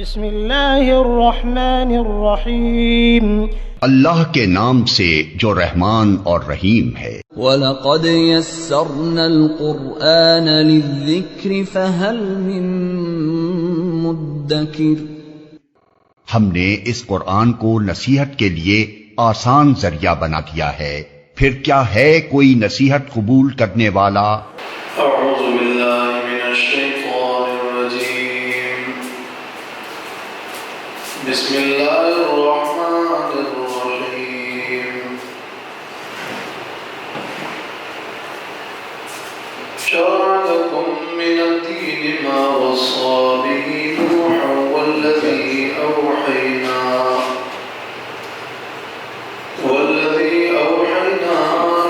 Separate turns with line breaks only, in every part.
بسم اللہ الرحمن الرحیم،
اللہ کے نام سے جو رحمان اور رحیم ہے۔
وَلَقَدْ يَسَّرْنَا الْقُرْآنَ لِلذِّكْرِ فَهَلْ مِن مُّدَّكِرٍ۔
ہم نے اس قرآن کو نصیحت کے لیے آسان ذریعہ بنا دیا ہے، پھر کیا ہے کوئی نصیحت قبول کرنے والا؟
اعوذ باللہ من الشیطان الرجیم، بسم اللہ الرحمن الرحیم۔ شرع لکم من الدین ما وصى به نوحا والذی اوحینا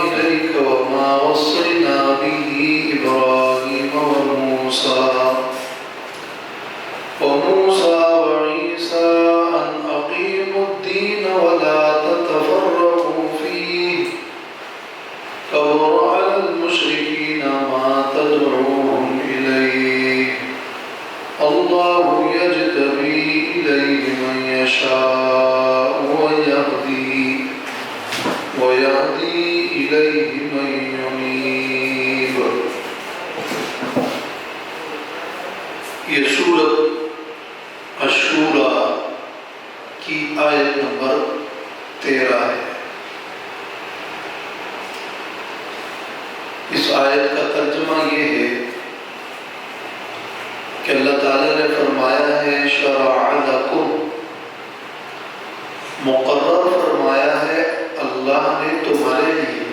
إليك وما وصينا به إبراهيم وموسى وعيسى أن أقيموا الدين ولا تتفرقوا فيه كبر على المشركين ما تدعوهم إليه الله يجتبي إليه من يشاء ويهدي إليه من ينيب۔ یہ سورۃ الشورى کی آیت نمبر 13 ہے۔ اس آیت کا ترجمہ یہ ہے کہ اللہ تعالیٰ نے فرمایا ہے شرع لکم، مقرر فرمایا ہے اللہ نے تمہارے لیے،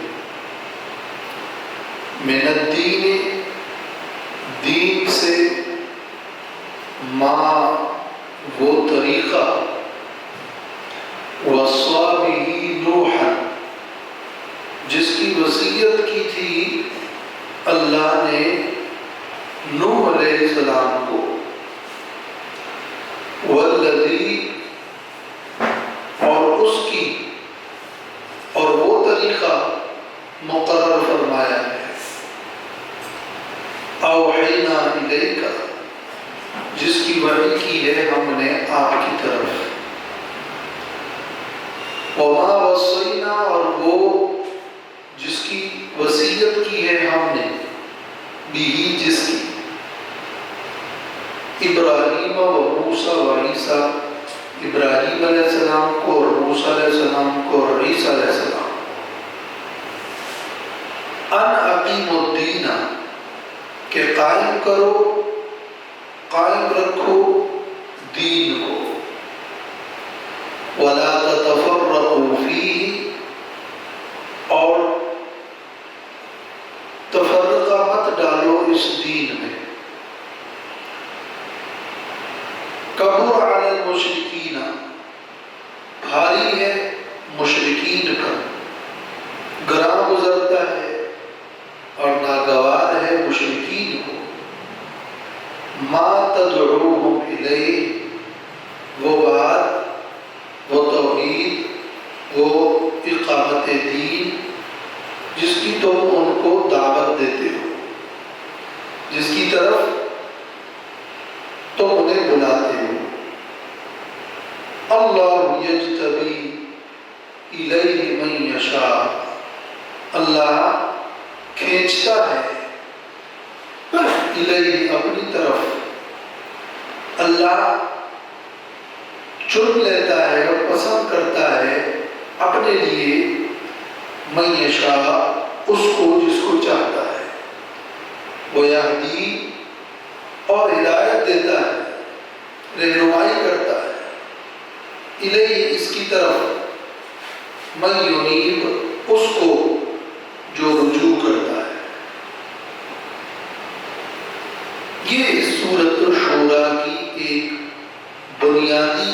من الدین، دین سے، ما وہ طریقہ، وصى به نوحا جس کی وصیت کی تھی اللہ نے نوح علیہ السلام کو، والذی اور اس کی، اور وہ طریقہ مقرر فرمایا ہے، اوحینا الیک جس کی وحی کی ہے ہم نے آپ کی طرف، وما وصینا اور وہ جس کی وصیت کی ہے ہم نے، بھی جس کی، ابراہیم و موسیٰ و عیسیٰ، ابراہیم علیہ السلام کو اور موسیٰ علیہ السلام کو اور عیسیٰ علیہ السلام، ان اقیموا الدین کہ قائم کرو، قائم رکھو دین کو، ولا تتفرقوا فیہ اور تفرقہ مت ڈالو اس دین میں، کبر علی المشرکین بھاری ہے مشرکین کا، گراں گزرتا ہے اور ناگوار ہے مشرکین کو، ما تدعوہم الیہ وہ بات، وہ توحید، وہ اقامت دین جس کی تم ان کو دعوت دیتے ہو، جس کی طرف تم انہیں بلاتے ہو، اللہ یجتبی الیہ من یشاء اللہ کھینچتا ہے الیہ اپنی طرف، اللہ چن لیتا ہے اور پسند کرتا ہے اپنے لیے من یشاء اس کو جس کو چاہتا ہے، ویہدی اور ہدایت دیتا ہے، رہنمائی کرتا ہے، الیہ اس کی طرف، من ینیب اس کو جو رجوع کرتا ہے۔ یہ اس سورۃ الشورى کی ایک بنیادی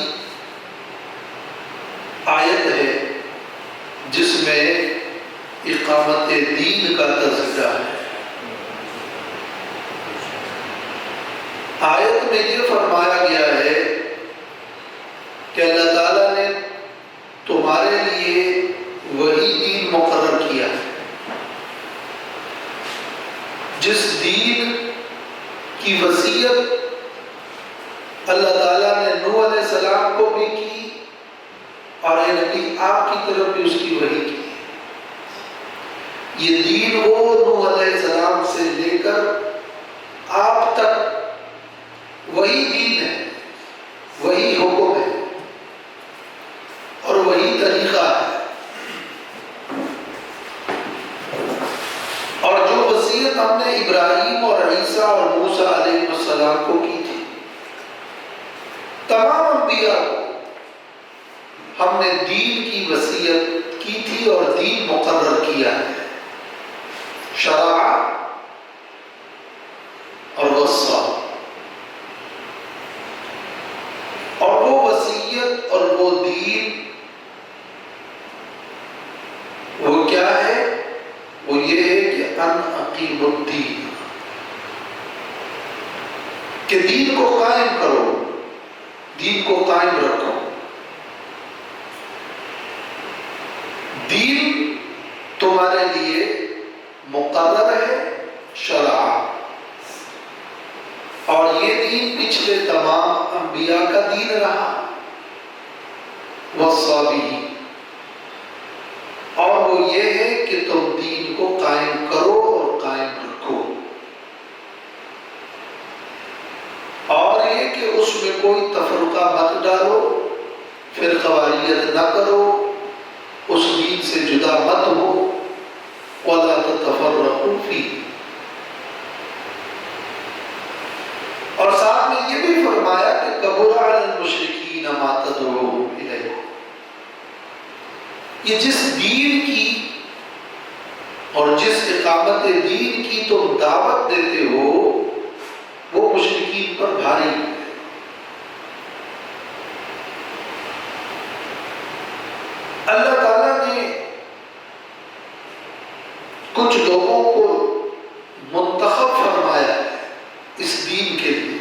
آیت ہے جس میں اقامت دین کا تذکرہ ہے۔ آیت میں یہ فرمایا گیا ہے کہ اللہ تعالیٰ نے تمہارے لیے وہی دین مقرر کیا ہے جس دین کی وصیت اللہ تعالیٰ نے نوح علیہ السلام کو بھی کی اور اے نبی آپ کی طرف بھی اس کی وحی کی. یہ دین وہ نوح علیہ السلام سے لے کر آپ تک وہی دین ہے، وہی حکم ہے اور وہی طریقہ ہے. اور جو وصیت ہم نے ابراہیم اور عیسیٰ اور موسیٰ علیہ السلام کو کی تھی، تمام انبیاء کو ہم نے دین کی وصیت کی تھی اور دین مقرر کیا ہے. شرع اور وصا، اور وہ وصیت اور وہ دین وہ کیا ہے؟ وہ یہ ہے کہ ان اقیم الدین، کہ دین کو قائم کرو، دین کو قائم رکھو. دین تمہارے لیے مقرر ہے، شرع، اور یہ دین پچھلے تمام انبیاء کا دین رہا. وصا بھی، اور وہ یہ ہے کہ تم دین کو قائم کرو اور قائم رکھو، اور یہ کہ اس میں کوئی تفرقہ مت ڈالو، فرقواریت نہ کرو، اس دین سے جدا مت ہو. وَلَا تَتَفَرَّقُوا فِيهِ، اور ساتھ میں یہ بھی فرمایا کہ کبر علی المشرکین ما تدعوہم الیہ. یہ جس دین کی اور جس اقامت دین کی تم دعوت دیتے ہو وہ مشرکین پر بھاری ہے. اللہ تعالیٰ نے کچھ لوگوں کو منتخب فرمایا ہے اس دین کے لیے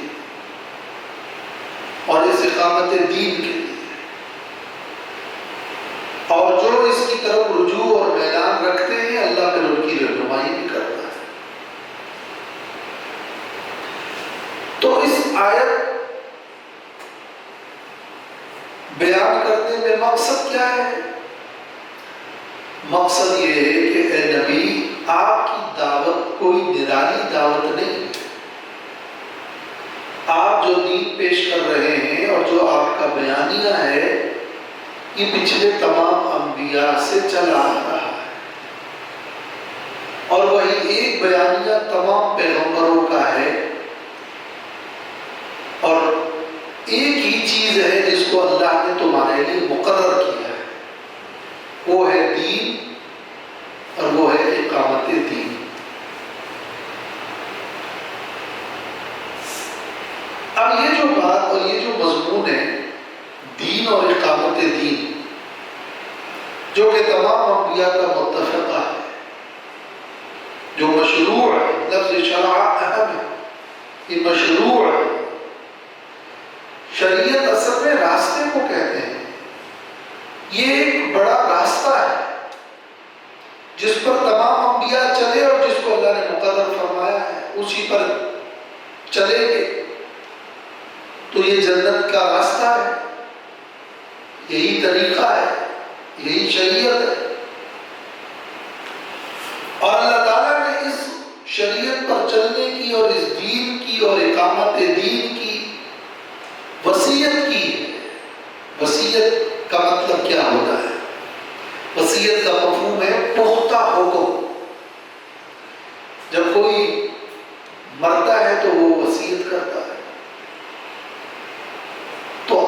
اور اس اقامت دین کے لیے، اور جو اس کی طرف رجوع اور میلان رکھتے ہیں اللہ پھر ان کی رہنمائی بھی کرتا ہے. تو اس آیت بیان کرنے میں مقصد کیا ہے؟ مقصد یہ ہے کہ اے نبی آپ کی دعوت کوئی نرالی دعوت نہیں. آپ جو دین پیش کر رہے ہیں اور جو آپ کا بیانیہ ہے یہ پچھلے تمام انبیاء سے چلا آ رہا ہے، اور وہی ایک بیانیہ تمام پیغمبروں کا ہے، اور ایک ہی چیز ہے جس کو اللہ نے تمہارے لیے مقرر کیا ہے، وہ ہے دین اور وہ ہے اقامت دین. اب یہ جو بات اور یہ جو مضمون ہے دین اور اقامت دین، جو کہ تمام انبیاء کا متفقہ ہے، جو مشروع ہے، لفظ شرع اہم ہے، یہ مشروع ہے. شریعت اصل میں راستے کو کہتے ہیں. یہ ایک بڑا راستہ ہے جس پر تمام انبیاء چلے اور جس کو اللہ نے مقرر فرمایا ہے اسی پر چلیں گے. تو یہ جنت کا راستہ ہے، یہی طریقہ ہے، یہی شریعت ہے. اور اللہ تعالیٰ نے اس شریعت پر چلنے کی اور اس دین کی اور اقامت دین کی وصیت کی ہے. وصیت کا مطلب کیا ہوتا ہے؟ وصیت کا مفہوم ہے پختہ حکم. جب کوئی مرتا ہے تو وہ وصیت کرتا ہے، تو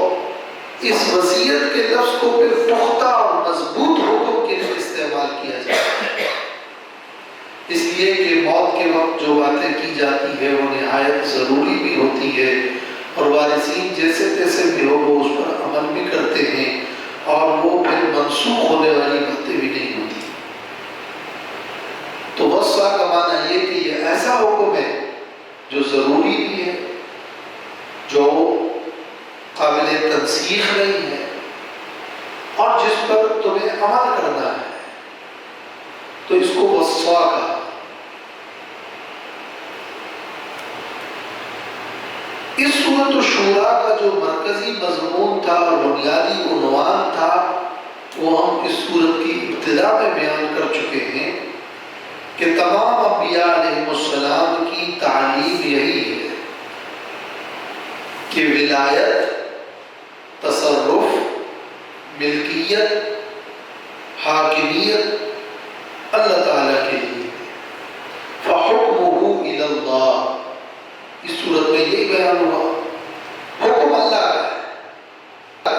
اس وصیت کے لفظ کو پھر پختہ اور مضبوط حکم کے لیے استعمال کیا جاتا ہے. اس لیے کہ موت کے وقت جو باتیں کی جاتی ہے وہ نہایت ضروری بھی ہوتی ہے، اور وارثین جیسے تیسے بھی ہو وہ اس پر عمل بھی کرتے ہیں، اور وہ پھر منسوخ ہونے والی باتیں بھی نہیں ہوتی. تو وصیہ کا معنی یہ کہ یہ ایسا حکم ہے جو ضروری بھی ہے، جو قابل تنسیخ نہیں ہے، اور جس پر تمہیں عمل کرنا ہے. تو اس کو وصیہ کہا. اس سورۃ الشورى کا جو مرکزی مضمون تھا اور بنیادی عنوان تھا وہ ہم اس سورت کی ابتدا میں بیان کر چکے ہیں کہ تمام انبیاء علیہ السلام کی تعلیم یہی ہے کہ ولایت، تصرف، ملکیت، حاکمیت اللہ تعالیٰ کے لیے، فحکمہ الی اللہ۔ اس صورت میں یہ بیان ہوا حکم اللہ کا ہے،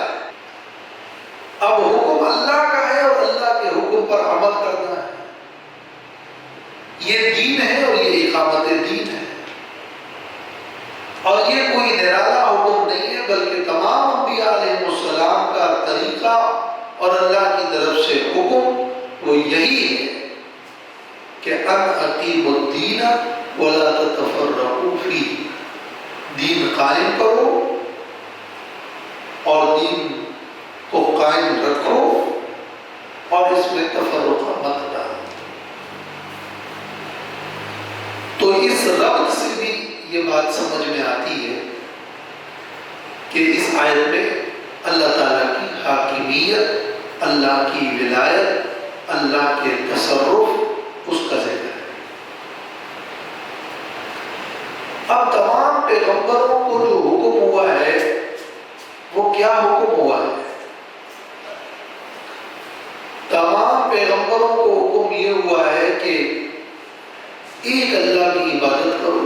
اب حکم اللہ کا ہے اور اللہ کے حکم پر عمل کرنا ہے، یہ دین ہے اور یہ اقامت دین ہے، اور یہ کوئی نرالا حکم نہیں ہے بلکہ تمام انبیاء علیہ السلام کا طریقہ اور اللہ کی طرف سے حکم وہ یہی ہے کہ ان اقیموا الدین ولا تتفرقوا فیہ، دین قائم کرو اور دین کو قائم رکھو اور اس میں تفرقہ مت ڈالو۔ تو اس ربط سے بھی یہ بات سمجھ میں آتی ہے کہ اس آیت میں اللہ تعالیٰ کی حاکمیت، اللہ کی ولایت، اللہ کے تصرف اس کا ذکر ہے۔ اب تمام پیغمبروں کو جو حکم ہوا ہے وہ کیا حکم ہوا ہے؟ تمام پیغمبروں کو حکم یہ ہوا ہے کہ ایک اللہ کی عبادت کرو،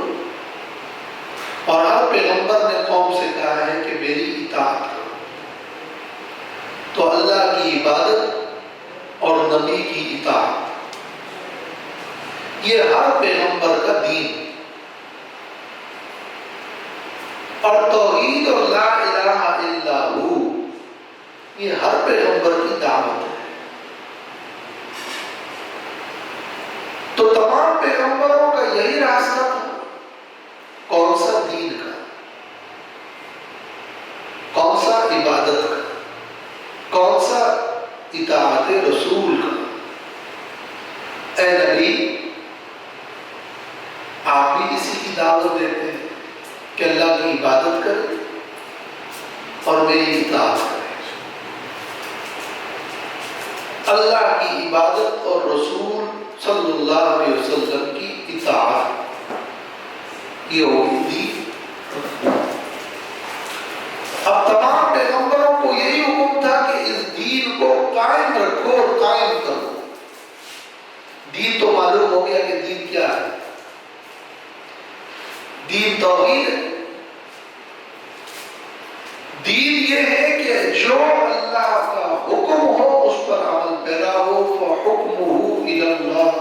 اور ہر پیغمبر نے قوم سے کہا ہے کہ میری اطاعت کرو۔ تو اللہ کی عبادت اور نبی کی اطاعت یہ ہر پیغمبر کا دین ہے، اور توحید اور لا الہ الا ہو یہ ہر پیغمبر کی دعوت ہے۔ تو تمام پیغمبروں کا یہی راستہ تھا، کون سا دین کا، کون سا عبادت کا، کون سا اطاعت رسول کا۔ اے نبی آپ بھی اسی کی دعوت دیتے ہیں کہ اللہ کی عبادت کرے اور میری اطاعت کرے۔ اللہ کی عبادت اور رسول صلی اللہ علیہ وسلم کی اطاعت یہ ہوگی دین۔ اب تمام پیغمبروں کو یہی حکم تھا کہ اس دین کو قائم رکھو اور قائم کرو۔ دین تو معلوم ہو گیا کہ دین کیا ہے، دین توحید ہے۔ دین یہ ہے کہ جو اللہ کا حکم ہو اس پر عمل پیرا ہو، فحکمہ الی اللہ۔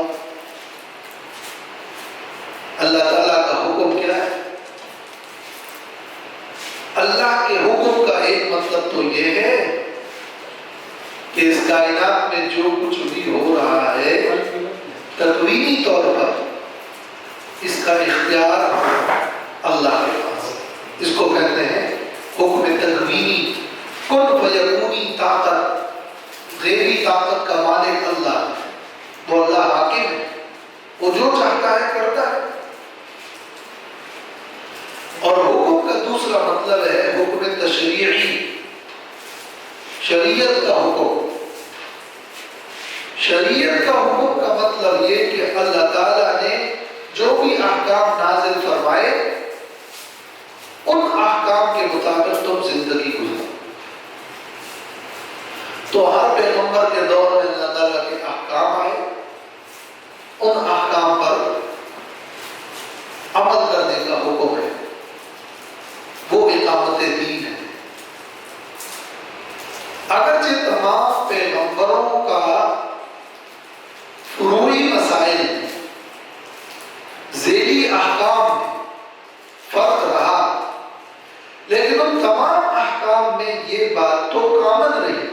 اللہ تعالیٰ کا حکم کیا ہے؟ اللہ کے حکم کا ایک مطلب تو یہ ہے کہ اس کائنات میں جو کچھ بھی ہو رہا ہے تکوینی طور پر اس کا اختیار اللہ کے پاس ہے۔ اس کو کہتے ہیں حکم تکوینی، کن فیکونی طاقت، غیبی طاقت کا مالک اللہ ہے، وہ اللہ حاکم ہے، وہ جو چاہتا ہے کرتا ہے۔ اور حکم کا دوسرا مطلب ہے حکم تشریعی، شریعت کا حکم۔ شریعت کا حکم کا مطلب یہ کہ اللہ تعالیٰ نے جو بھی احکام نازل فرمائے ان احکام کے مطابق تم زندگی گزارو۔ تو ہر پیغمبر کے دور میں اللہ تعالیٰ کے احکام آئے، ان احکام پر عمل کرنے کا حکم ہے، وہ اقامت دین ہے۔ اگرچہ تمام پیغمبروں کا فروعی مسائل ذیلی احکام میں فرق رہا، لیکن ان تمام احکام میں یہ بات تو کامن رہی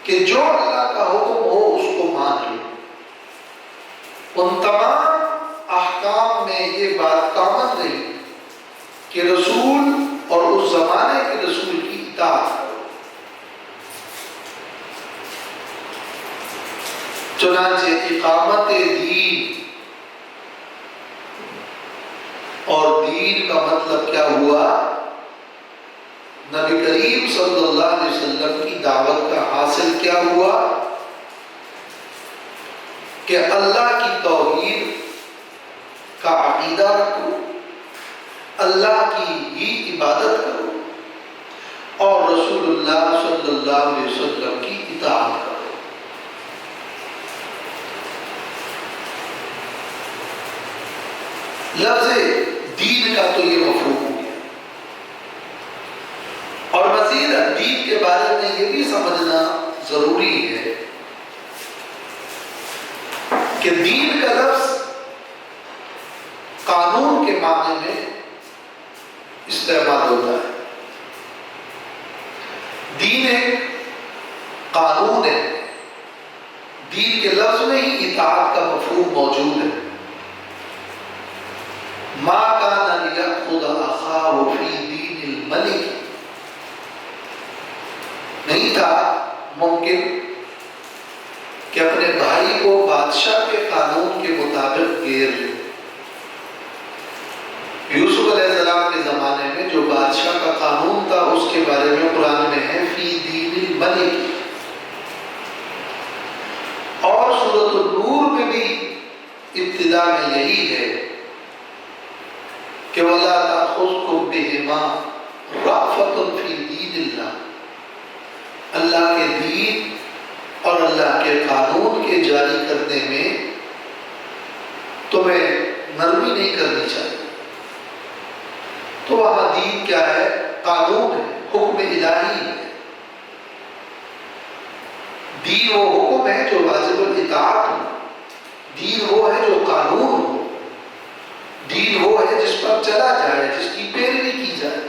کہ جو اللہ کا حکم ہو اس کو مان لو۔ ان تمام احکام میں یہ بات کامن رہی کہ رسول اور اس زمانے کے رسول کی اطاعت کرو۔ چنانچہ اقامت دین اور دین کا مطلب کیا ہوا؟ نبی کریم صلی اللہ علیہ وسلم کی دعوت کا حاصل کیا ہوا کہ اللہ کی توحید کا عقیدہ رکھو، اللہ کی ہی عبادت کرو اور رسول اللہ صلی اللہ علیہ وسلم کی اطاعت کرو۔ لفظ دین کا تو یہ مفہوم ہو گیا، اور مزید دین کے بارے میں یہ بھی سمجھنا ضروری ہے کہ دین کا لفظ قانون کے معنی میں استعمال ہوتا ہے۔ دین ایک قانون ہے، دین کے لفظ میں ہی اطاعت کا مفہوم موجود ہے۔ ما کان لیأخذ اخاہ فی دین الملک، نہیں تھا ممکن کہ اپنے بھائی کو بادشاہ کے قانون کے مطابق گھیر لے۔ یوسف علیہ السلام کے زمانے میں جو بادشاہ کا قانون تھا اس کے بارے میں قرآن میں ہے فی دین الملک، اور سورۃ النور میں بھی ابتدا میں یہی ہے کہ وَلَا تَأْخُذْكُمْ بِهِمَا رَأْفَةٌ فِي دِینِ اللَّهِ، اللہ کے دین اور اللہ کے قانون کے جاری کرنے میں تمہیں نرمی نہیں کرنی چاہیے۔ تو وہاں دین کیا ہے؟ قانون ہے، حکم الہی ہے۔ دین وہ حکم ہے جو واجب الاطاعت ہو، دین وہ ہے جو قانون ہو، دین وہ ہے جس پر چلا جائے، جس کی پیروی کی جائے۔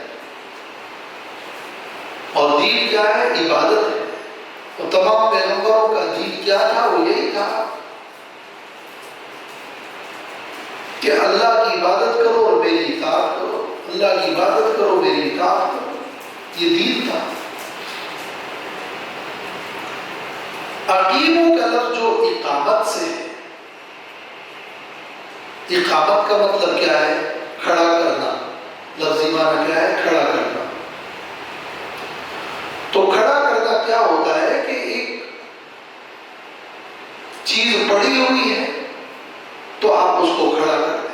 اور دین کیا ہے؟ عبادت ہے۔ اور تمام پیغمبروں کا دین کیا تھا؟ وہ یہی تھا کہ اللہ کی عبادت کرو اور میری اطاعت کرو، اللہ کی عبادت کرو میری اطاعت کرو، یہ دین تھا۔ اقیمو کا لفظ جو اقامت سے ہے، اقامت کا مطلب کیا ہے؟ کھڑا کرنا، لفظی معنی کیا ہے؟ کھڑا کرنا۔ تو کھڑا کرنا کیا ہوتا ہے کہ ایک چیز پڑی ہوئی ہے تو آپ اس کو کھڑا کر دیں۔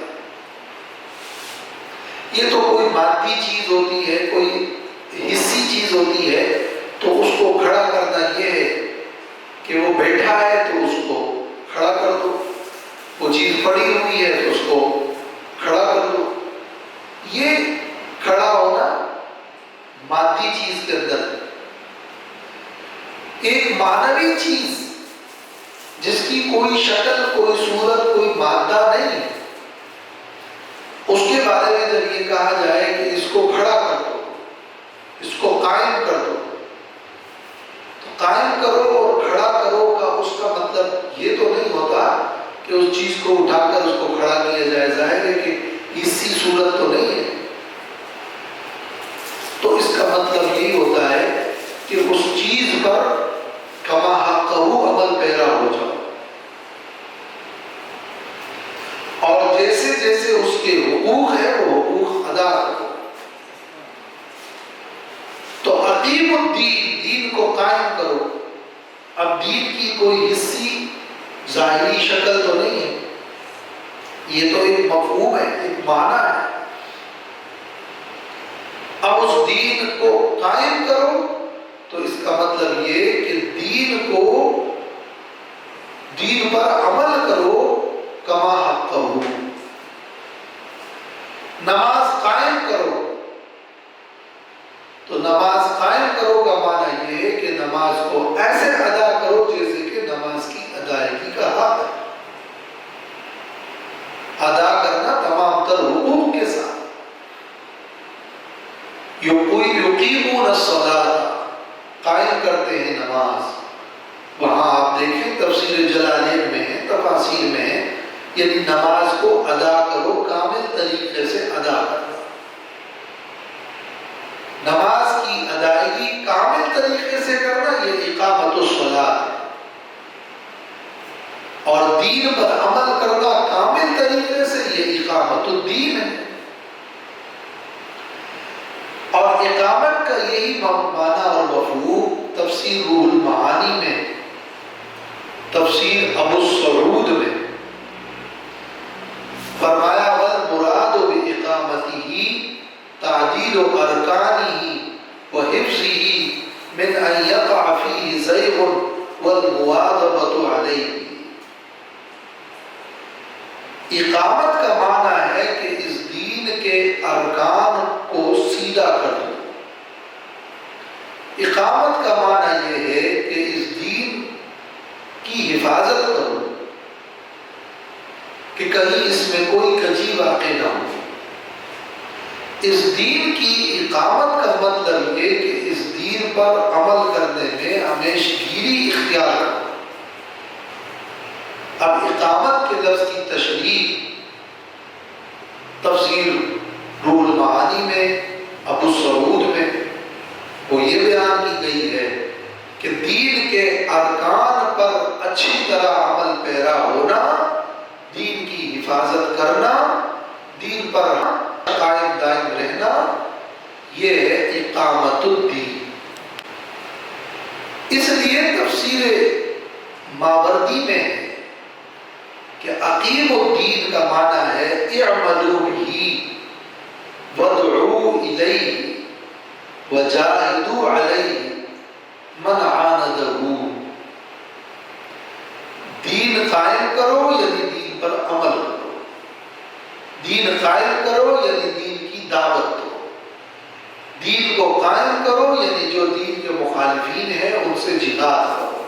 یہ تو کوئی مادی چیز ہوتی ہے، کوئی حصی چیز ہوتی ہے، تو اس کو کھڑا کرنا یہ ہے کہ وہ بیٹھا ہے تو اس کو کھڑا کر دو، وہ چیز پڑی ہوئی ہے تو اس کو کھڑا کر دو۔ یہ کھڑا ہونا مادی چیز کے اندر ہے۔ ایک معنوی چیز جس کی کوئی شکل، کوئی صورت، کوئی مادہ نہیں، اس کے بارے میں جب یہ کہا جائے کہ اس کو کھڑا کر دو، اس کو قائم کر دو، تو قائم کرو اور کھڑا کرو کا اس کا مطلب یہ تو نہیں ہوتا کہ اس چیز کو اٹھا کر اس کو کھڑا کیا جائے۔ ظاہر ہے کہ اسی صورت تو نہیں ہے۔ تو اس کا مطلب یہی ہوتا ہے کہ اس چیز پر کما حقہ عمل پیرا ہو جاؤ، اور جیسے جیسے اس کے حقوق ہے وہ حقوق ادا کرو۔ تو اقیم الدین، دین کو قائم کرو۔ اب دین کی کوئی حصی ظاہری شکل تو نہیں ہے، یہ تو ایک مفہوم ہے، ایک معنی ہے۔ اب اس دین کو قائم کرو تو اس کا مطلب یہ کہ دین پر عمل کرو کما حق ہو۔ نماز قائم کرو تو نماز قائم کرو کا معنی یہ ہے کہ نماز کو ایسے ادا کرو جیسے کہ نماز کی ادائیگی کا حق ہے۔ ادا کرنا تمام تر حقوق کے ساتھ۔ یقیمون الصلاۃ، قائم کرتے ہیں نماز۔ وہاں آپ دیکھیں تفسیر جلالین میں ہے، تفاسیر میں ہے، یعنی نماز کو ادا کرو، کامل طریقے سے ادا کرو۔ نماز کی ادائیگی کامل طریقے سے کرنا یہ اقامت الصلاۃ ہے، اور دین پر عمل کرنا کامل طریقے سے یہ اقامت الدین ہے۔ اور اقامت کا یہی معنی اور مفہوم تفسیر روح المعانی میں، تفسیر ابو السعود میں فرمایا والمراد باقامتہ تعدیل ارکانہ وحفظہ من ان یقع فیہ زیغ والمواظبۃ علیہ۔ اقامت کا معنی ہے کہ اس دین کے ارکان کو سیدھا کر دو۔ اقامت کا معنی یہ ہے کہ اس دین کی حفاظت کرو کہ کہیں اس میں کوئی کجی واقع نہ ہو۔ اس دین کی اقامت کا مطلب یہ کہ اس دین پر عمل کرنے میں ہمیشگیری اختیار کرو۔ اب اقامت کے لفظ کی تشریح تفسیر روح المعانی میں ابو السعود میں وہ یہ بیان کی گئی ہے کہ دین کے ارکان پر اچھی طرح عمل پیرا ہونا، دین کی حفاظت کرنا، دین پر قائم دائم رہنا، یہ ہے اقامت الدین۔ اس لیے تفسیر ماوردی میں کہ اقیم الدین کا معنی ہے اعملوا بہ وادعوا الیہ وجاہدوا علیہ من عاندہ۔ دین قائم کرو یعنی دین پر عمل کرو، دین قائم کرو یعنی دین کی دعوت دو، دین کو قائم کرو یعنی جو دین کے مخالفین ہیں ان سے جہاد کرو۔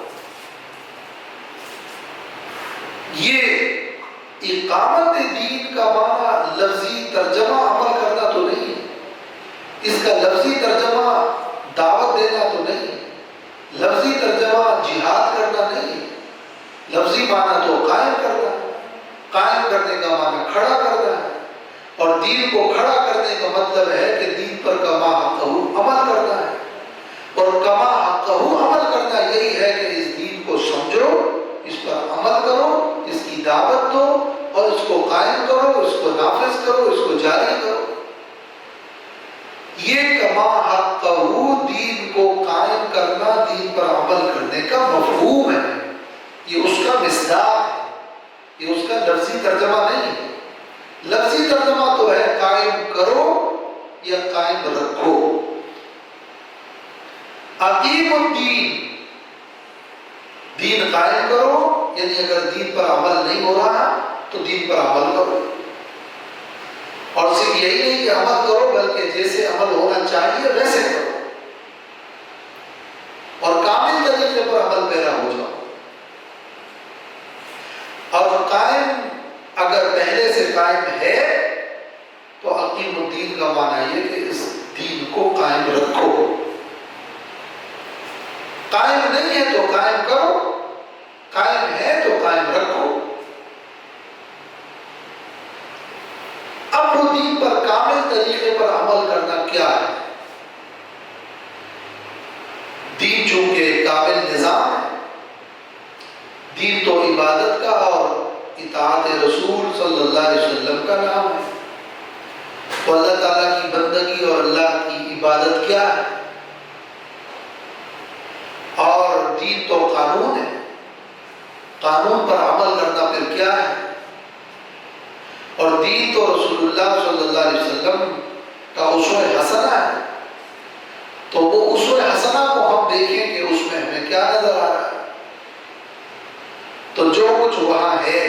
یہ اقامت دین کا معنی لفظی ترجمہ عمل کرنا تو نہیں ہے، اس کا لفظی ترجمہ دعوت دینا تو نہیں، لفظی ترجمہ جہاد کرنا نہیں، لفظی معنی تو قائم کرنا ہے۔ قائم کرنے کا معنی کھڑا کرنا ہے، اور دین کو کھڑا کرنے کا مطلب ہے کہ دین پر کما حقہ عمل کرنا ہے، اور کما حقہ عمل کرنا یہی ہے کہ اس دین کو سمجھو، اس پر عمل کرو، اس کی دعوت دو اور اس کو قائم کرو، اس کو نافذ کرو، اس کو جاری کرو۔ یہ کما حقہ دین کو قائم کرنا، دین پر عمل کرنے کا مفہوم ہے، یہ اس کا مصداق ہے، یہ اس کا لفظی ترجمہ نہیں ہے۔ لفظی ترجمہ تو ہے قائم کرو یا قائم رکھو۔ اقیم الدین، دین قائم کرو یعنی اگر دین پر عمل نہیں ہو رہا تو دین پر عمل کرو، اور صرف یہی نہیں کہ عمل کرو بلکہ جیسے عمل ہونا چاہیے ویسے کرو، اور کامل طریقے پر عمل پیرا ہو جاؤ۔ اور قائم اگر پہلے سے قائم ہے تو اقیم الدین کا معنی یہ کہ اس دین کو قائم رکھو، قائم نہیں ہے تو قائم کرو، قائم ہے تو قائم رکھو۔ اب وہ دین پر کامل طریقے پر عمل کرنا کیا ہے؟ دین چونکہ کامل نظام ہے، دین تو عبادت کا اور اطاعت رسول صلی اللہ علیہ وسلم کا نام ہے، تو اللہ تعالیٰ کی بندگی اور اللہ کی عبادت کیا ہے؟ اور دین تو قانون ہے، قانون پر عمل کرنا پھر کیا ہے؟ اور دین تو رسول اللہ صلی اللہ علیہ وسلم کا اسوہ حسنہ ہے، تو وہ اسوہ حسنہ کو ہم دیکھیں کہ اس میں ہمیں کیا نظر آ رہا ہے۔ تو جو کچھ وہاں ہے،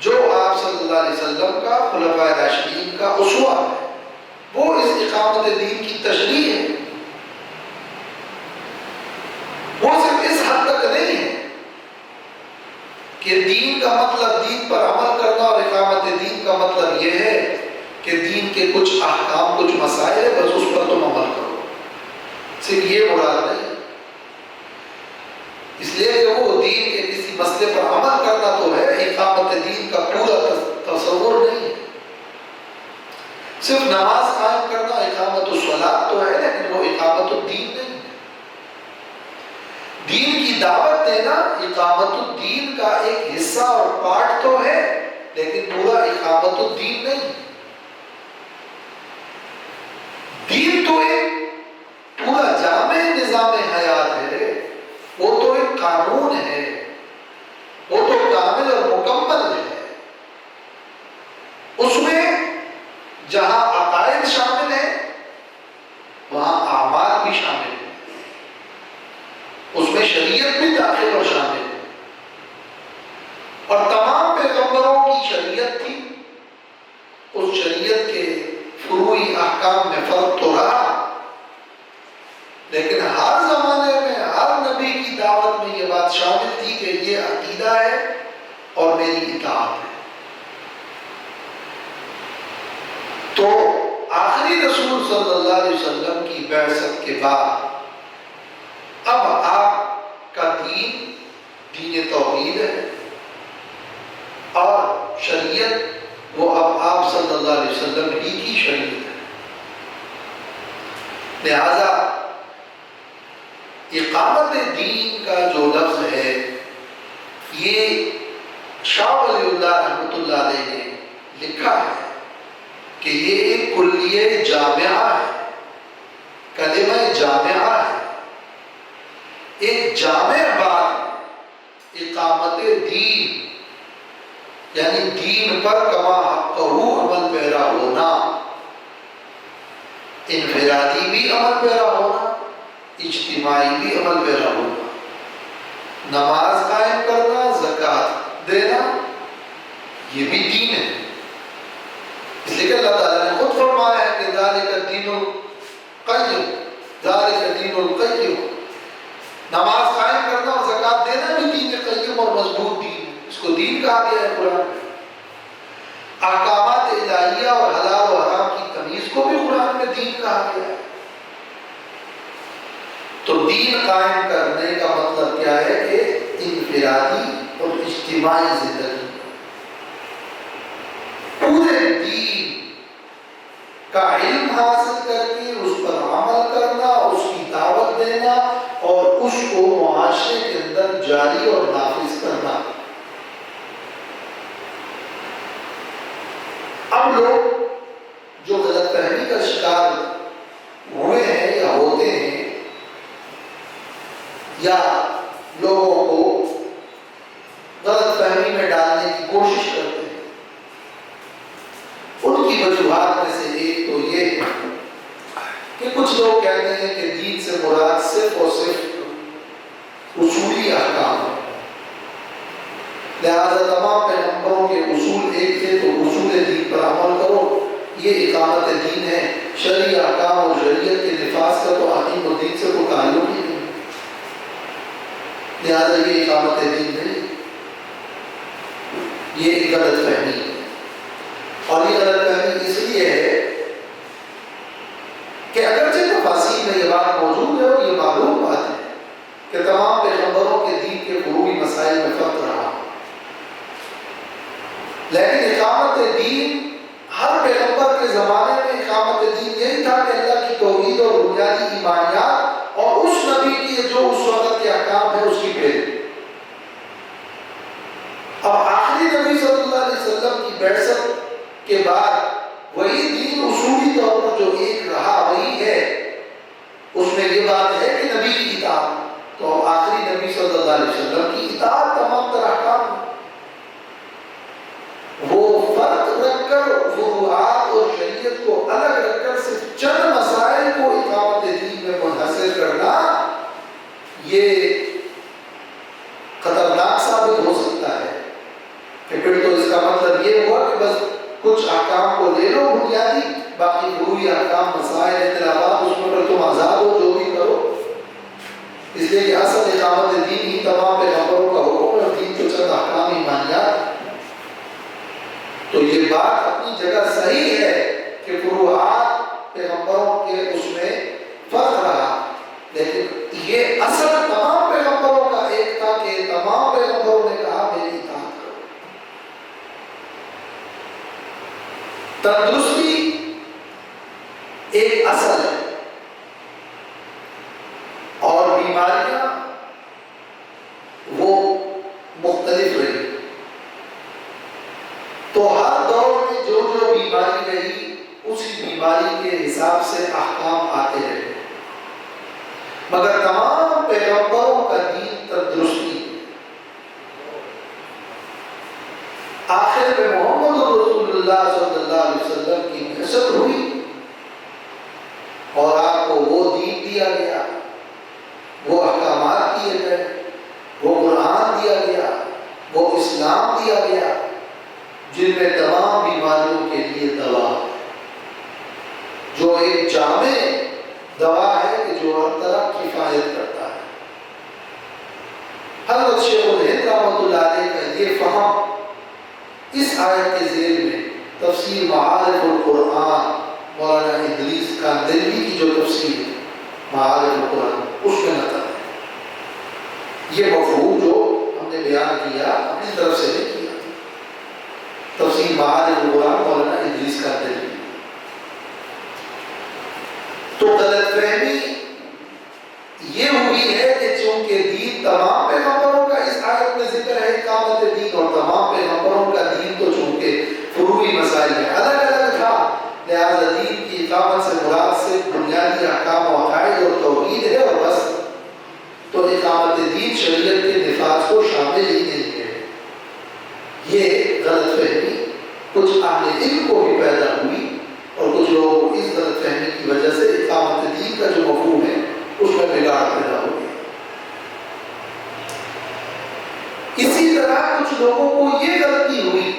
جو آپ صلی اللہ علیہ وسلم کا، خلفائے راشدین کا اسوہ ہے، وہ اس اقامت دین کی تشریح ہے۔ وہ صرف اس حد تک نہیں ہے کہ دین کا مطلب دین پر عمل کرنا، اور اقامت دین کا مطلب یہ ہے کہ دین کے کچھ احکام، کچھ مسائل ہے، بس اس پر تم عمل کرو، صرف یہ مراد نہیں۔ اس لیے کہ وہ دین کے کسی مسئلے پر عمل کرنا تو ہے، اقامت دین کا پورا تصور نہیں ہے۔ صرف نماز قائم کرنا اقامت الصلاۃ تو ہے، لیکن وہ اقامت الدین نہیں ہے۔ دین کی دعوت دینا اقامت الدین کا ایک حصہ اور پارٹ تو ہے، لیکن پورا اقامت الدین نہیں۔ تو ایک پورا جامع نظام حیات ہے، وہ تو ایک قانون ہے، وہ تو کامل اور مکمل ہے۔ اس میں جہاں عقائد شامل ہیں وہاں اعمال بھی شامل ہیں، اس میں شریعت بھی داخل اور شامل ہے، اور تمام پیغمبروں کی شریعت تھی، اس شریعت کے فروعی احکام میں فرق تو رہا، لیکن ہر زمانے میں ہر نبی کی دعوت میں یہ بات شامل تھی کہ یہ عقیدہ ہے اور میری اطاعت ہے۔ تو آخری رسول صلی اللہ علیہ وسلم کی بعثت کے بعد اب آپ کا دین دین توحید ہے، اور شریعت وہ اب آپ صلی اللہ علیہ وسلم ہی کی شریعت ہے۔ لہذا اقامت دین کا جو لفظ ہے یہ شاہ ولی اللہ رحمۃ اللہ علیہ نے لکھا ہے کہ یہ ایک کلیہ جامعہ ہے، کلمہ جامعہ ہے، ایک جامع بات ہے۔ اقامت دین یعنی دین پر کما حقہ عمل پیرا ہونا، انفرادی بھی عمل پیرا ہونا، اجتماعی بھی عمل پیرا ہونا، نماز قائم کرنا، زکوٰۃ دینا، یہ بھی دین ہے۔ اس لیے کہ اللہ تعالیٰ نے خود فرمایا ہے کہ ذالک الدین القیم، ذالک الدین القیم، نماز قائم کرنا اور زکوٰۃ دینا بھی دین قیم اور مضبوط دین ہے، اس کو دین کہا گیا ہے قرآن میں۔ احکامات الہیہ اور حلال و حرام کی تمیز کو بھی قرآن میں دین کہا گیا ہے۔ تو دین قائم کرنے کا مطلب کیا ہے کہ انفرادی اور اجتماعی زندگی، پورے دین کا علم حاصل کر کے اس پر عمل کرنا، اس کی دعوت دینا اور اس کو معاشرے کے اندر جاری اور نافذ کرنا۔ اب لوگ جو غلط فہمی کا شکار ہوئے ہیں یا ہوتے ہیں، یا لوگوں کو غلط فہمی میں ڈالنے کی کوشش کرتے ہیں، ان کی وجوہات میں سے ایک تو یہ ہے کہ کچھ لوگ کہتے ہیں کہ دین سے مراد صرف اور صرف اصولی احکام ہے، لہذا تمام پیغمبروں کے اصول ایک تھے تو اصول دین پر عمل کرو، یہ اقامت دین ہے۔ شرعی احکام اور شریعت کے نفاذ کا تو حکیم الدین سے کوئی تعلق ہی نہیں، لہذا یہ اقامت دین نہیں، یہ ایک غلط فہمی ہے۔ اور یہ غلط فہمی اس لیے ہے کہ اگرچہ تفاصیل میں یہ بات موجود ہے اور یہ معلوم بات ہے کہ تمام پیغمبروں کے دین کے فروعی مسائل میں فرق رہا، لیکن اقامت دین ہر پیغمبر کے زمانے میں اقامت دین یہی تھا کہ اللہ کی توحید اور بنیادی ایمانیات اور اس نبی کی جو اس وقت کے احکام ہے اس کی پیروی۔ اب آخری نبی صلی اللہ علیہ وسلم کی بعثت کے بعد وہی دین اصولی طور پر جو ایک رہا وہی ہے، اس میں یہ بات ہے کہ نبی کی اطاعت، تو آخری نبی صلی اللہ علیہ وسلم کی اطاعت تمام تر احکام ہے۔ وہ فرق رکھ کر فروعات اور شریعت کو الگ رکھ کر صرف چند مسائل کو اقامت دین میں منحصر کرنا، یہ خطرناک ثابت ہو سکتا ہے کہ پھر تو اس کا مطلب یہ ہوا کہ بس کچھ احکام کو لے لو بنیادی، باقی فروعی احکام، مسائل، اختلافات اس میں پر تم آزاد ہو، جو بھی کرو۔ اس لیے کہ اصل اقامت دین ہی تمام پیغمبروں کا حکم ہے اور دین تو چند احکام ایمانیات۔ تو یہ بات اپنی جگہ صحیح ہے کہ فروعات پیغمبروں کے اس میں فرق رہا، لیکن یہ اصل تمام پیغمبروں کا ایک تھا کہ تمام پیغمبروں نے کہا میری اطاعت کرو۔ تندرستی ایک اصل ہے اور بیماریاں وہ مختلف رہی، تو ہر دور میں جو جو بیماری رہی اسی بیماری کے حساب سے احکام آتے دیا گیا، وہ احکامات دیے گئے، وہ قرآن دیا گیا، وہ اسلام دیا گیا، جن میں تمام بیماریوں کے لیے دوا ہے، جو ایک جامع دوا ہے کہ جو ہر طرح کفایت کرتا ہے۔ حضرت شیخ الہند رحمۃ اللہ علیہ کا یہ فہم اس آیت کے ذیل میں تفسیر معارف القرآن مولانا ادریس کاندلوی کی جو تفسیر ہے معارف القرآن اس میں نقل ہے۔ یہ مفہوم جو ہم نے بیان کیا اپنی طرف سے نہیں کیا، تفسیر معارف القرآن مولانا ادریس کاندلوی۔ تو غلط فہمی یہ ہوئی ہے کہ چونکہ دین تمام پیغمبروں کا اس آیت میں ذکر ہے اقامت دین، اور تمام پیغمبروں کا دین تو چونکہ فروعی مسائل میں الگ الگ تھا، لہذا دین کی اقامت سے مراد سے بنیادی احکام و عقائد اور توحید ہے اور بس، تو اقامت دین شریعت کے نفاذ کو شامل ہی نہیں ہے۔ یہ غلط فہمی کچھ اہل علم کو بھی پیدا ہوئی، اور کچھ لوگوں کو اس غلط فہمی کی وجہ سے اقامت دین کا جو مفہوم ہے اس میں بگاڑ پیدا ہو گیا۔ اسی طرح کچھ لوگوں کو یہ غلطی ہوئی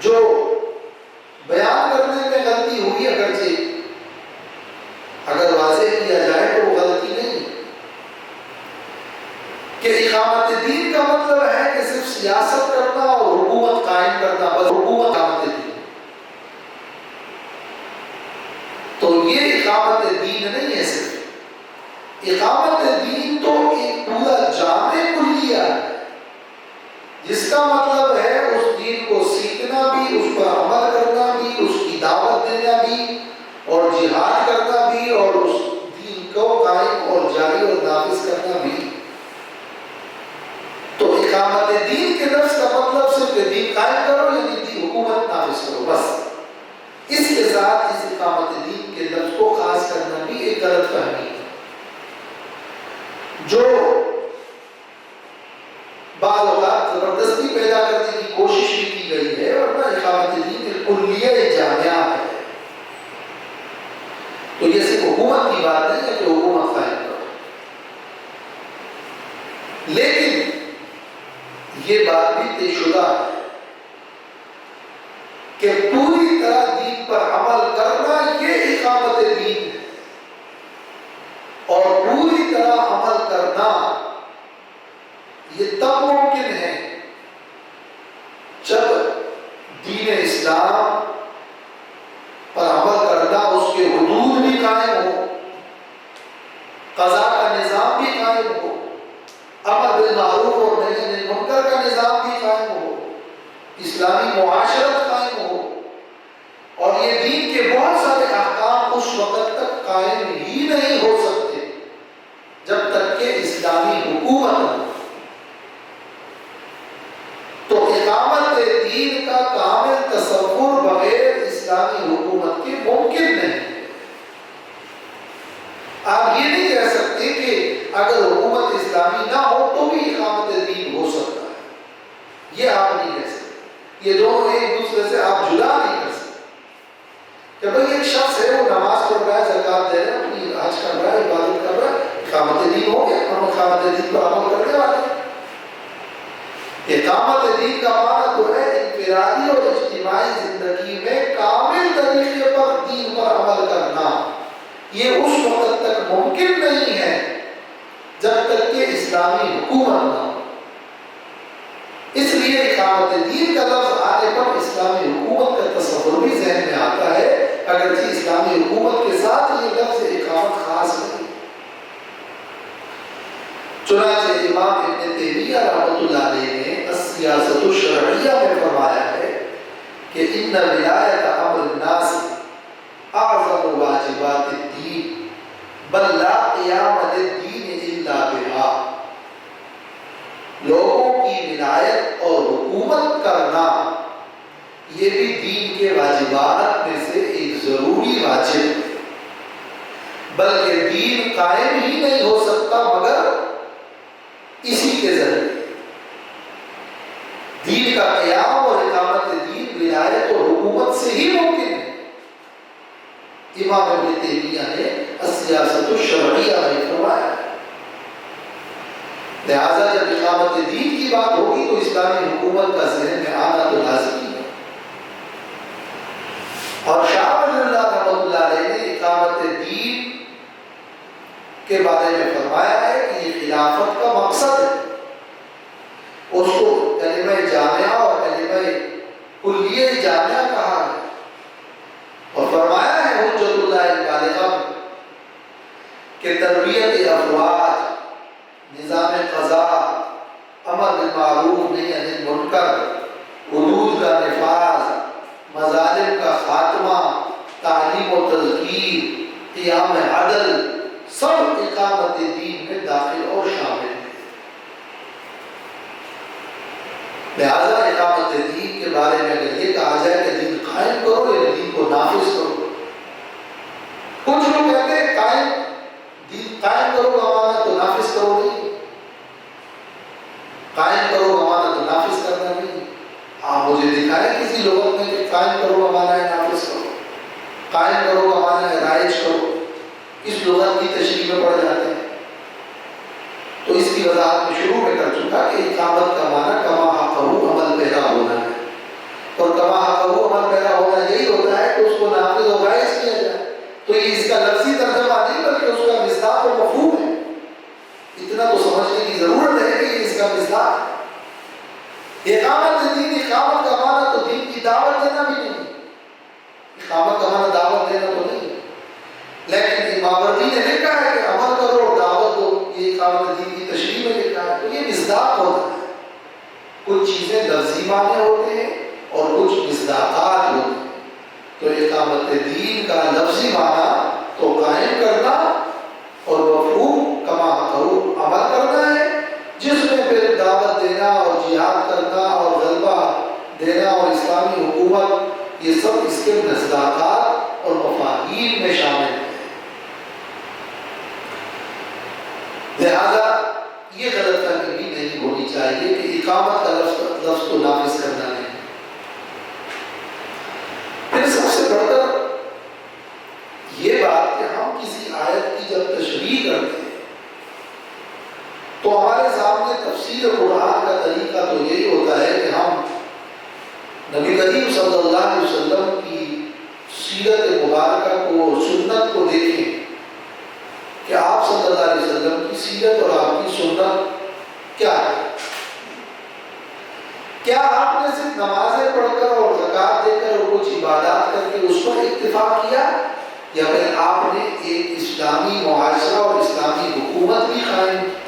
جو بیان کرنے میں غلطی ہوئی، اگرچہ اگر واضح کیا جائے تو وہ غلطی نہیں کہ اقامت دین کا مطلب ہے کہ صرف سیاست کرنا اور حکومت قائم کرنا، بس حکومت اقامت دین، تو یہ اقامت دین نہیں ہے۔ صرف اقامت دین تو ایک پورا جامع کلیہ ہے، جس کا مطلب ہے اس دین کو سیکھنا بھی، اس پر عمل کرنا بھی، اس کی دعوت دینا بھی، اور جہاد کرنا بھی، اور اس دین کو قائم اور جاری اور نافذ کرنا بھی۔ تو اقامت دین کے لفظ کا مطلب صرف دین قائم کرو یعنی دین حکومت نافذ کرو بس، اس کے ساتھ اس اقامت دین کے لفظ کو خاص کرنا بھی ایک غلط فہمی ہے جو بعض اوقات زبردستی پیدا کرنے کی کوشش بھی کی گئی ہے، ورنہ اقامت دین ایک کلیہ جامعہ ہے۔ تو یہ صرف حکومت کی بات نہیں ہے کہ حکومت قائم کرو، لیکن یہ بات بھی طے شدہ ہے کہ پوری طرح دین پر عمل کرنا یہ اقامت دین ہے، اور پوری طرح عمل کرنا یہ تب ممکن ہے جب دین اسلام پر عمل کرنا اس کے حدود بھی قائم ہو، قضاء کا نظام بھی قائم ہو، امر بالمعروف اور نہی عن المنکر کا نظام بھی قائم ہو، اسلامی معاشرت قائم ہو، اور یہ دین کے بہت سارے احکام اس وقت تک قائم ہی نہیں ہو سکتے جب تک کہ اسلامی حکومت ہو۔ تو اقامت دین کا کامل تصور بغیر اسلامی حکومت کے ممکن نہیں ہے۔ آپ یہ نہیں کہہ سکتے کہ اگر حکومت اسلامی نہ ہو تو بھی اقامت دین ہو سکتا ہے، یہ آپ نہیں کہہ سکتے، یہ دونوں ایک دوسرے سے آپ جدا نہیں کر سکتے کہ بھئی ایک شخص ہے وہ نماز پڑھ رہا ہے، زکات دے رہا ہے، اپنی حج کر رہا ہے، عبادت کر رہا ہے، اقامت دین ہو گیا، ہم اقامت دین پر عمل کرنے والے ہیں۔ اقامت دین کا معنی تو ہے انفرادی اور اجتماعی زندگی میں کامل طریقے پر دین پر عمل کرنا، یہ اس وقت تک ممکن نہیں ہے جب تک کہ اسلامی حکومت نہ ہو۔ اس لیے اقامت دین کا لفظ آنے پر اسلامی حکومت کا تصور بھی ذہن میں آتا ہے، اگرچہ اسلامی حکومت کے ساتھ یہ لفظ اقامت خاص نہیں۔ چنانچہ امام ابن تیمیہ رحمۃ اللہ علیہ نے السیاست الشرعیہ میں فرمایا ہے کہ ان ولایت امر الناس اعظم واجبات الدین بل لا قیام للدین الا بها، لوگوں کی ولایت اور حکومت کرنا یہ بھی دین کے واجبات میں سے ایک ضروری واجب ہے، بلکہ دین قائم ہی نہیں ہو سکتا مگر اسی کے ذریعے۔ دین کا قیام اور اقامت دین ولایت اور حکومت سے ہی ممکن ہے۔ امام ابن تیمیہ نے السیاست الشرعیہ میں فرمایا ہے۔ لہٰذا جب اقامت دین کی بات ہوگی تو اسلامی حکومت کا ذہن میں آنا تو لازمی ہے۔ اور شاہ ولی اللہ رحمۃ اللہ علیہ نے اقامت دین کے بارے میں فرمایا ہے کہ یہ خلافت کا مقصد ہے۔ اس کو کلمہ جامعہ اور کلمہ کلیہ جامعہ کہا ہے، اور فرمایا ہے حجت اللہ البالغہ کہ تربیت افواج، نظام قضاء، امر بالمعروف نہی عن المنکر، حدود کا نفاذ، مظالم کا خاتمہ، تعلیم و تذکیر، قیام عدل، سب اقامت دین میں داخل اور شامل ہے۔ لہذا اقامت دین کے بارے میں اگر یہ کہا جائے کہ دین قائم کرو یا دین کو نافذ کرو، کچھ لوگ کہتے ہیں دین قائم کرو کا معنی تو نافذ کرو نہیں، قائم کرو کا معنی تو نافذ کرنا نہیں۔ آپ مجھے دکھائیں کسی لغت میں کہ قائم کرو کا معنی ہے نافذ کرو، قائم کرو کا معنی ہے رائج کرو، اس لغت کی تشریح میں پڑ جاتے ہیں۔ تو اس کی وضاحت میں شروع میں کر چکا کہ اقامت کا معنی کما حقہ عمل پیدا ہونا ہے، اور کما حقہ عمل پیدا ہونا یہی ہوتا ہے کہ اس کو نافذ و رائج کیا جائے۔ تو یہ اس کا لفظی ترجمہ نہیں بلکہ اس کا مصداق و مفہوم ہے۔ اتنا تو سمجھنے کی ضرورت ہے کہ یہ اس کا مصداق ہے۔ اقامت دین، اقامت کا معنی تو دین کی دعوت دینا بھی نہیں، اقامت کا معنی دعوت دینا تو نہیں، لیکن ماوردی نے لکھا ہے کہ عمل کرو اور دعوت دو، یہ اقامت دین کی تشریح میں لکھا ہے۔ تو یہ مصداق ہوتا ہے، کچھ چیزیں لفظی معنی ہوتے ہیں اور کچھ مصداقات ہوتے ہیں۔ تو اقامت دین کا لفظی معنی تو قائم کرنا اور مفہوم کما حقہ عمل کرنا ہے، جس میں پھر دعوت دینا اور جہاد کرنا اور غلبہ دینا اور اسلامی حکومت، یہ سب اس کے مصداقات اور مفاہیم میں شامل ہیں۔ لہذا یہ غلط فہمی بھی نہیں ہونی چاہیے کہ اقامت کا لفظ تو نافذ کرنا نہیں۔ پھر سب سے بڑھ کر یہ بات کہ ہم کسی آیت کی جب تشریح کرتے ہیں تو ہمارے سامنے تفسیر قرآن کا طریقہ تو یہی ہوتا ہے کہ ہم نبی کریم صلی اللہ علیہ وسلم کی سیرت مبارکہ کو، سنت کو دیکھیں کہ آپ صلی اللہ علیہ وسلم کی سیرت اور آپ کی سنت کیا ہے۔ کیا آپ نے صرف نمازیں پڑھ کر اور زکوٰۃ دے کر اور کچھ عبادات کر کے اس پر اتفاق کیا، یا پھر آپ نے ایک اسلامی معاشرہ اور اسلامی حکومت بھی قائم کی؟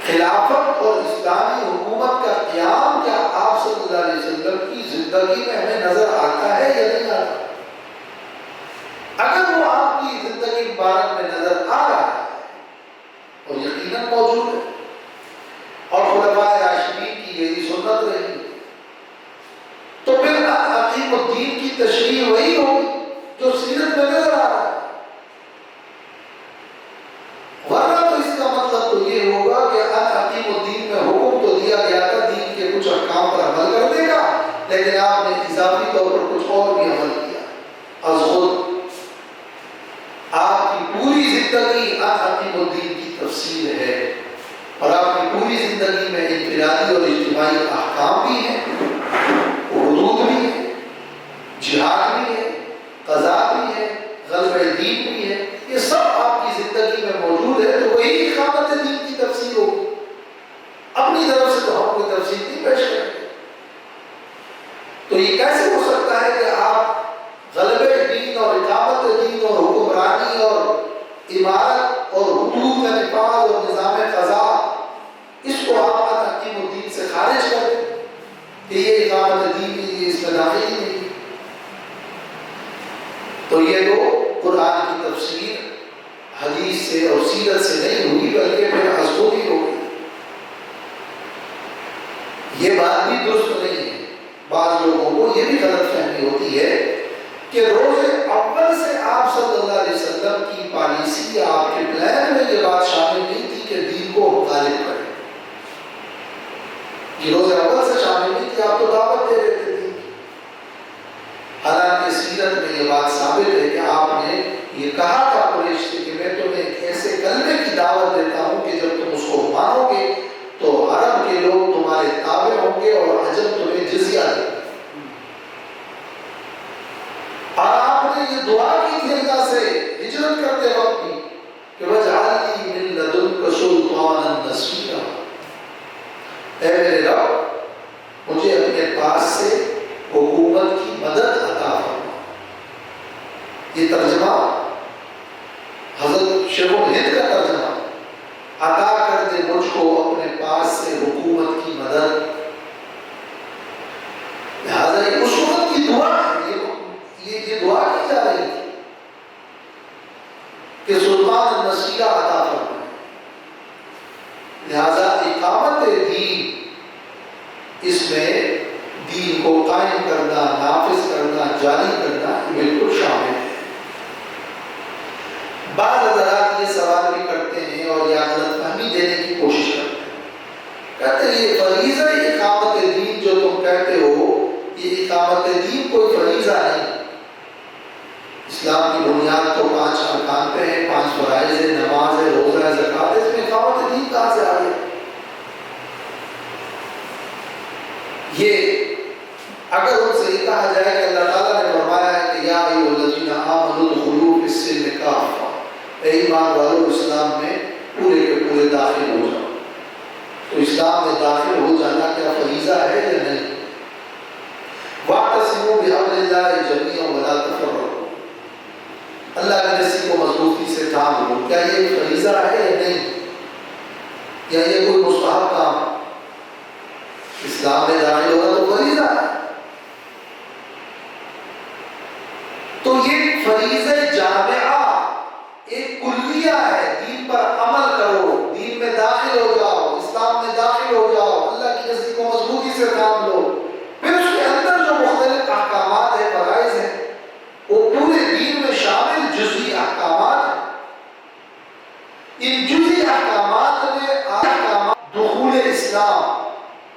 خلافت اور اسلامی حکومت کا قیام کیا آپ صلی اللہ علیہ وسلم کی زندگی میں ہمیں نظر آتا ہے یا نہیں آتا؟ اگر وہ آپ کی زندگی مبارک میں نظر آ رہا ہے اور یقیناً موجود ہے، اور خلفائے راشدین کی یہی سنت رہی، تو پھر عقیم الدین کی تشریح وہی ہوگی جو سیرت میں نظر آ رہا ہے۔ ورنہ تو اس کا مطلب تو یہ ہوگا کہ عقیم الدین میں حکم تو دیا گیا تھا دین کے کچھ احکام پر عمل کرنے کا، لیکن آپ نے اضافی طور پر کچھ اور بھی عمل کیا از خود۔ آپ کی پوری زندگی عقیم الدین کی تفسیر ہے، اور آپ کی پوری زندگی میں انفرادی اور اجتماعی احکام بھی ہیں، حدود بھی ہے، جہاد بھی ہے، قضاء بھی ہے، غلبہ دین بھی ہے، یہ سب آپ کی زندگی میں موجود ہے۔ تو وہی اقامت دین کی تفسیر ہوگی۔ اپنی طرف سے تو ہم کوئی تفسیر نہیں پیش کریں۔ تو یہ کیسے ہو سکتا ہے کہ آپ غلبہ دین اور اقامت دین اور حکمرانی اور عمارت اور حدود کا نفاذ اور نظام قضاء، اس کو آپ حکیم الدین سے خارج کر دیں کہ یہ اقامت دین کی اس میں داخل ہی نہیں۔ تو یہ تو قرآن کی تفسیر حدیث سے اور سیرت سے نہیں ہوئی بلکہ پھر ازخود ہی ہوگی۔ یہ بات بھی درست نہیں ہے۔ بعض لوگوں کو یہ بھی غلط فہمی ہوتی ہے کہ روز اول سے آپ صلی اللہ علیہ وسلم کی پالیسی یا آپ کے پلان میں یہ بات شامل نہیں تھی کہ دین کو غالب کریں۔ یہ روز اول سے شامل نہیں تھی، آپ تو دعوت دے رہے تھے دین کی۔ حالانکہ ہجرت میں یہ بات ثابت ہے کہ آپ نے یہ کہا تھا قریش سے کہ میں تمہیں ایک ایسے کلمے کی دعوت دیتا ہوں کہ جب تم اس کو مانو گے تو عرب کے لوگ تمہارے تابع ہوں گے اور عجم تمہیں جزیہ دے گا۔ اور آپ نے یہ دعا کی تھی اللہ سے ہجرت کرتے وقت بھی کہ وَاجْعَلْ لِي مِن لَّدُنْكَ سُلْطَانًا نَصِيرًا، اے میرے رب مجھے اپنے پاس سے حکومت کی مدد عطا فرما۔ یہ ترجمہ حضرت شیخ الہند کا ترجمہ، عطا کر دے مجھ کو اپنے پاس سے حکومت کی مدد۔ لہذا یہ اس وقت کی دعا ہے، یہ دعا کی جا رہی تھی کہ سلطان النصیرہ عطا فرمائے۔ لہذا اقامت دین، اس میں دین کو قائم کرنا، نافذ کرنا، جاری کرنا یہ بالکل شامل ہے۔ بعض حضرات یہ سوال بھی کرتے ہیں اور یہ غلط فہمی دینے کی کوشش کرتے ہیں، کہتے ہیں یہ فریضہ اقامت دین جو تم کہتے ہو، یہ اقامت دین کوئی فریضہ نہیں۔ اسلام کی بنیاد تو 5 ارکان پہ ہے، 5 فرائض ہے، نماز ہے، روزہ ہے، زکوٰۃ ہے، اس میں اقامت دین کہاں سے آ گیا؟ یہ اگر ان سے یہ کہا جائے کہ اللہ تعالیٰ نے فرمایا ہے کہ یا ایھا الذین آمنوا ادخلوا فی السلم کافہ، اے ایمان والو اسلام میں پورے کے پورے داخل ہو جاؤ، تو اسلام میں داخل ہو جانا کیا فریضہ ہے یا نہیں؟ واعتصموا بحبل اللہ جمیعا ولا تفرقوا، اللہ کی رسی کو مضبوطی سے تھام لو، کیا یہ فریضہ ہے یا نہیں، یا یہ کوئی مستحب کام ہے؟ اسلام میں داخل ہونا تو فریضہ ہے۔ تو یہ فریضہ جامعہ ایک کلیہ ہے، دین پر عمل کرو، دین میں داخل ہو جاؤ، اسلام میں داخل ہو جاؤ، اللہ کی رسی کو مضبوطی سے تھام لو، پھر اس کے اندر جو مختلف احکامات ہیں، فرائض ہیں، وہ پورے دین میں شامل جزئی احکامات ہیں۔ ان جزئی احکامات میں احکامات دخول اسلام،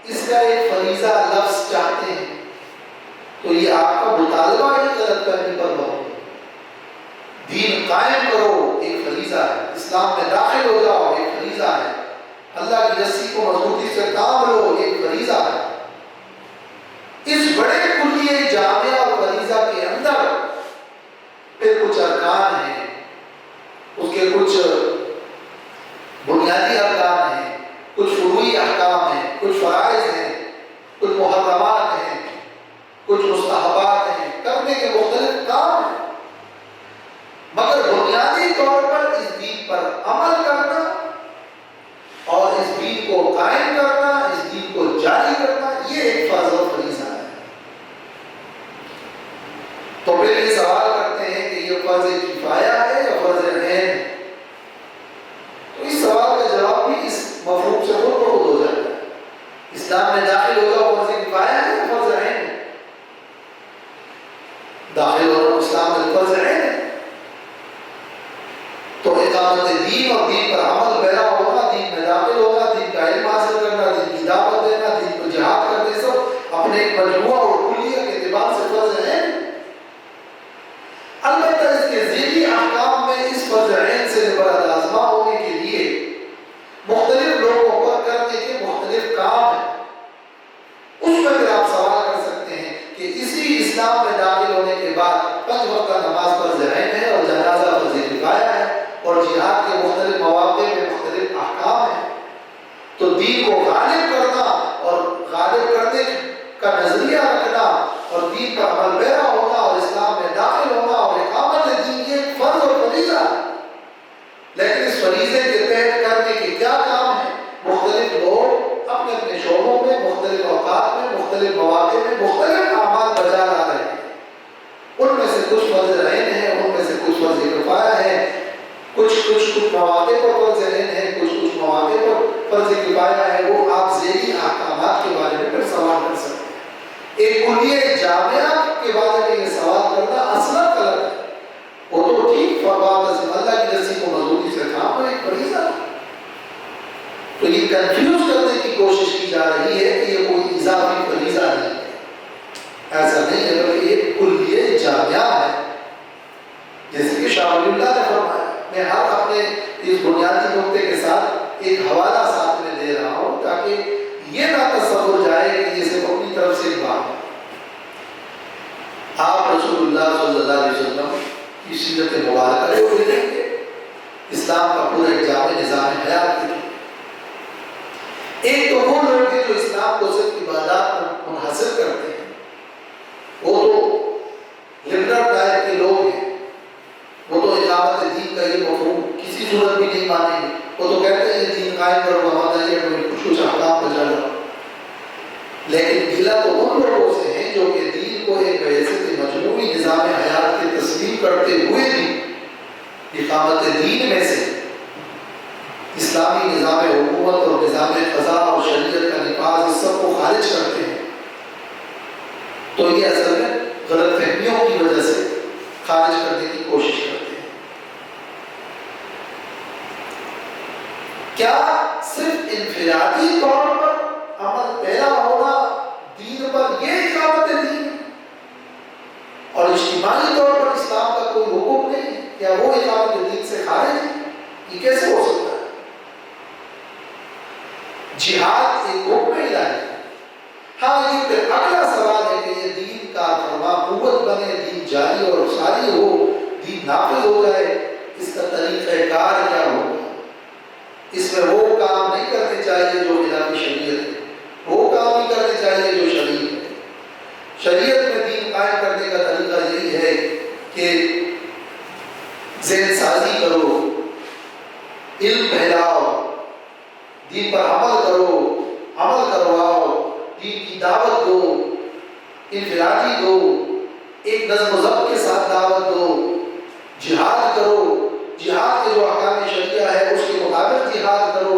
اس کا ایک فریضہ لفظ چاہتے ہیں، تو یہ آپ کا مطالبہ ہے غلط فہمی پر مبنی۔ دین قائم کرو ایک فریضہ ہے، اسلام میں داخل ہو جاؤ ایک فریضہ ہے، اللہ کی رسی کو مضبوطی سے تھام لو ایک فریضہ ہے۔ اس بڑے کلیے جامعہ اور فریضہ کے اندر پھر کچھ ارکان ہیں، اس کے کچھ بنیادی ارکان ہیں، کچھ فروعی احکام ہیں، کچھ فرائض ہیں، کچھ محرمات ہیں، کچھ مستحبات ہیں، کرنے کے مختلف کام ہیں، مگر بنیادی طور پر اس دین پر عمل کرنا اور اس دین کو قائم کرنا، اس دین کو جاری کرنا، یہ ایک فرض و فریضہ ہے۔ تو پھر یہ سوال کرتے ہیں کہ یہ فرض کفایہ ہے یا فرض عین ہے؟ تو اس سوال کا جواب بھی اس مفہوم سے خود بخود ہو جاتا ہے۔ اسلام میں داخل ہو جاؤ فرض کفایہ ہے یا فرض عین ہے؟ داخل ہو جاؤ اسلام میں فرض عین ہے۔ تو اقامت دین اور دین پر عمل پیرا ہونا، دین میں داخل ہونا، دین کا علم حاصل کرنا، دین کی دعوت دینا، دین کو جہاد کرنے، سب اپنے ایک مجموعہ اور کلیہ کے اعتبار سے فرض عین۔ البتہ اس کے ذیلی احکام میں اس فرض عین سے برآمد آزما ہونے کے لیے مختلف لوگوں پر کرنے کے مختلف کام ہیں۔ اس میں پھر آپ سوال کر سکتے ہیں کہ اسی اسلام میں داخل ہونے کے بعد 5 وقت کا نماز فرض عین ہے اور جنازہ فرض کفایہ ہے اور جہاد کے مختلف مواقع میں مختلف احکام ہیں، تو دین کو غالب کرنا اور غالب کرنے کا نظریہ رکھنا اور دین پر عمل پیرا ہونا اور اسلام میں داخل ہونا اور اقامت دین یہ فرض اور فریضہ ہے۔ لیکن اس فریضے کے تحت کرنے کے کیا کام ہیں؟ مختلف لوگ اپنے اپنے شعبوں میں، مختلف اوقات میں، مختلف مواقع میں مختلف اعمال بجا لا رہے ہیں۔ ان میں سے کچھ فرض عین ہیں، ان میں سے کچھ فرض کفایہ ہے، کچھ مواقع پر فرض عین ہے، کچھ مواقع پر فرض کفایہ ہے۔ وہ آپ ذیلی احکامات کے بارے میں پھر سوال کر سکتے ہیں۔ ایک کلیہ جامعہ کے بارے میں یہ سوال کرنا اصلا غلط ہے۔ وہ تو ٹھیک فرمان اللہ کی رسی کو مضبوطی سے تھام لو، ایک فریضہ ہے۔ تو یہ کنفیوز کرنے کی کوشش کی جا رہی ہے کہ یہ کوئی اضافی فریضہ نہیں ہے، ایسا نہیں ہے، بلکہ ایک کلیہ جامعہ ہے۔ شاہ ولی اللہ نے فرمایا. میں ہر اپنے اس بنیادی نقطے کے ساتھ ایک حوالہ ساتھ میں دے رہا ہوں تاکہ یہ نہ تصور جائے کہ یہ صرف اپنی طرف سے بات ہے. آپ رسول اللہ صلی اللہ علیہ وسلم کی سیرت مبارکہ کو دیکھیں گے، اسلام کا پورا ایک جامع نظام حیات دیکھیں. ایک تو وہ لوگ ہیں جو اسلام کو صرف عبادات میں منحصر کرتے ہیں، وہ تو لبرل ٹائپ کے لوگ ہیں، وہ تو اقامت دین کا یہ مفہوم کسی صورت بھی نہیں مانیں گے. وہ تو کہتے ہیں یہ دین قائم کرو، ہمارا یہ کچھ احکام بجا لو. لیکن گلہ تو ان لوگوں سے ہیں جو کہ دین کو ایک بحیثیت مجموعی نظام حیات کے تسلیم کرتے ہوئے بھی اقامت دین میں سے اسلامی نظام حکومت اور نظام قضاء اور شریعت کا نفاذ اس سب کو خارج کرتے ہیں. تو یہ اصل میں غلط فہمیوں کی وجہ سے خارج کرنے کی کوشش کرتے ہیں. کیا صرف انفرادی طور پر عمل پیرا ہونا دین پر یہ اقامت دین اور اجتماعی طور پر اسلام کا کوئی حکم نہیں؟ کیا وہ اقامت دین سے خارج ہے؟ یہ کیسے ہو سکتا ہے؟ جہاد ایک حکم الہی ہے. ہاں یہ پھر اگلا سوال ہے کہ یہ دین کا فرما قوت بنے، دین جاری اور ساری ہو، دین نافذ ہو جائے، اس کا طریقہ کار کیا ہوگا؟ اس میں وہ کام نہیں کرنے چاہیے جو خلاف شریعت ہے، وہ کام نہیں کرنے چاہیے جو شریعت ہے. شریعت میں دین قائم کرنے کا طریقہ یہی ہے کہ ذہن سازی کرو، علم پھیلاؤ، دین پر عمل کرو، عمل کرواؤ، دین کی دعوت دو، انفرادی دو، ایک نظم و ضبط کے ساتھ دعوت دو، جہاد کرو، جہاد کے جو احکام شریعہ ہے اس کے مطابق جہاد کرو،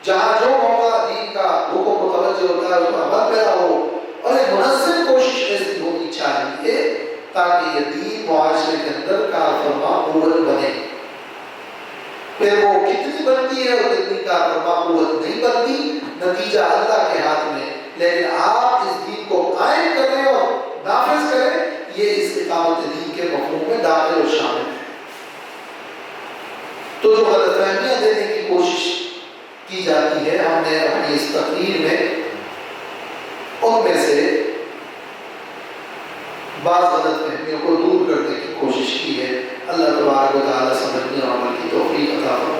جہاں جو موقع دین کا حکم متوجہ ہوتا ہے اس پر عمل پیدا ہو، اور ایک منظم کوشش ایسی ہونی چاہیے تاکہ یہ دین معاشرے کے اندر کار فرما قوت بنے. پھر وہ کتنی بنتی ہے اور کتنی کار فرما قوت نہیں بنتی، نتیجہ اللہ کے ہاتھ میں. لیکن آپ اس دین کو قائم کریں اور نافذ کریں، یہ اس اقامت دین کے مفہوم میں داخل و شامل ہے. تو جو غلط فہمیاں دینے کی کوشش کی جاتی ہے، ہم نے اپنی اس تقریر میں ان میں سے بعض غلط فہمیوں کو دور کرنے کی کوشش کی ہے. اللہ تبارک و تعالیٰ سمجھنے اور عمل کی توفیق عطا فرمائے.